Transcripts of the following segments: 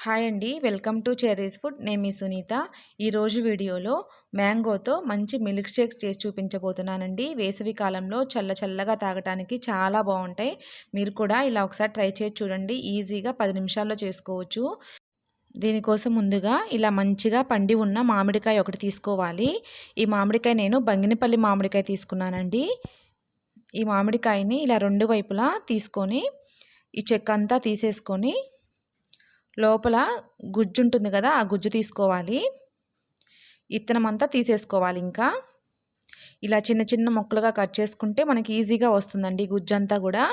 Hi అండి. Welcome to cherries food. నేను మీ సునీత. ఈరోజు వీడియోలో మ్యాంగోతో మంచి మిల్క్ షేక్స్ చేసి చూపించబోతున్నానండి. వేసవి కాలంలో చల్లగా తాగటానికి చాలా బాగుంటాయి. మీరు కూడా ఇలా ఒకసారి ట్రై చేసి చూడండి. ఈజీగా 10 నిమిషాల్లో చేసుకోవచ్చు. దీనికోసం ముందుగా ఇలా మంచిగా పండి ఉన్న మామిడికాయ ఒకటి తీసుకోవాలి. ఈ మామిడికాయ నేను బంగినపల్లి మామిడికాయ తీసుకున్నానండి. ఈ మామిడికాయని ఇలా రెండు వైపులా తీసుకొని ఈ చెక్క అంతా తీసేసుకొని లోపల గుజ్జు ఉంటుంది కదా, ఆ గుజ్జు తీసుకోవాలి. ఇత్తనం అంతా తీసేసుకోవాలి. ఇంకా ఇలా చిన్న చిన్న ముక్కలుగా కట్ చేసుకుంటే మనకి ఈజీగా వస్తుందండి గుజ్జంతా కూడా.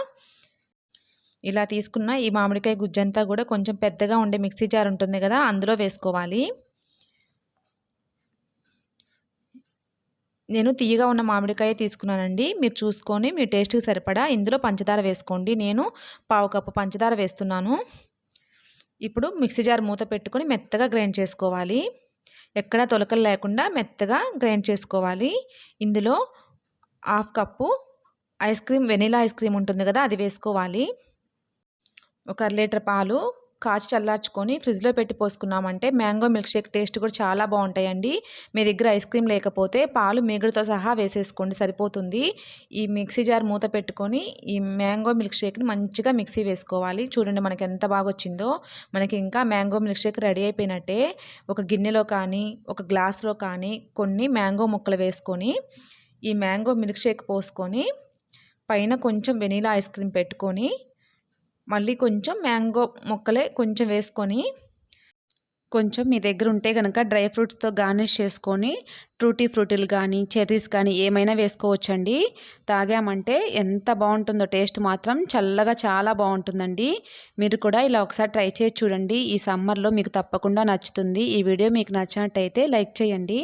ఇలా తీసుకున్న ఈ మామిడికాయ గుజ్జంతా కూడా కొంచెం పెద్దగా ఉండే మిక్సీ జార్ ఉంటుంది కదా, అందులో వేసుకోవాలి. నేను తీయగా ఉన్న మామిడికాయ తీసుకున్నానండి. మీరు చూసుకొని మీ టేస్ట్కి సరిపడా ఇందులో పంచదార వేసుకోండి. నేను 1/2 కప్పు పంచదార వేస్తున్నాను. ఇప్పుడు మిక్సీ జార్ మూత పెట్టుకొని మెత్తగా గ్రైండ్ చేసుకోవాలి. ఎక్కడా తొలకలు లేకుండా మెత్తగా గ్రైండ్ చేసుకోవాలి. ఇందులో 1/2 కప్పు వెనిలా ఐస్ క్రీమ్ ఉంటుంది కదా, అది వేసుకోవాలి. 1 లీటర్ పాలు కాచి చల్లార్చుకొని ఫ్రిడ్జ్లో పెట్టి పోసుకున్నామంటే మ్యాంగో మిల్క్ షేక్ టేస్ట్ కూడా చాలా బాగుంటాయండి. మీ దగ్గర ఐస్ క్రీమ్ లేకపోతే పాలు మీగడతో సహా వేసేసుకోండి, సరిపోతుంది. ఈ మిక్సీ జార్ మూత పెట్టుకొని ఈ మ్యాంగో మిల్క్ షేక్ని మంచిగా మిక్సీ వేసుకోవాలి. చూడండి మనకి ఎంత బాగా వచ్చిందో. మనకి ఇంకా మ్యాంగో మిల్క్ షేక్ రెడీ అయిపోయినట్టే. ఒక గిన్నెలో కానీ ఒక గ్లాస్లో కానీ కొన్ని మ్యాంగో ముక్కలు వేసుకొని ఈ మ్యాంగో మిల్క్ షేక్ పోసుకొని పైన కొంచెం వెనీలా ఐస్ క్రీమ్ పెట్టుకొని మళ్ళీ కొంచెం మ్యాంగో ముక్కలే కొంచెం వేసుకొని కొంచెం మీ దగ్గర ఉంటే కనుక డ్రై ఫ్రూట్స్తో గార్నిష్ చేసుకొని టూటీ ఫ్రూటీలు కానీ చెర్రీస్ కానీ ఏమైనా వేసుకోవచ్చండి. తాగామంటే ఎంత బాగుంటుందో, టేస్ట్ మాత్రం చల్లగా చాలా బాగుంటుందండి. మీరు కూడా ఇలా ఒకసారి ట్రై చేసి చూడండి. ఈ సమ్మర్లో మీకు తప్పకుండా నచ్చుతుంది. ఈ వీడియో మీకు నచ్చినట్టయితే లైక్ చేయండి.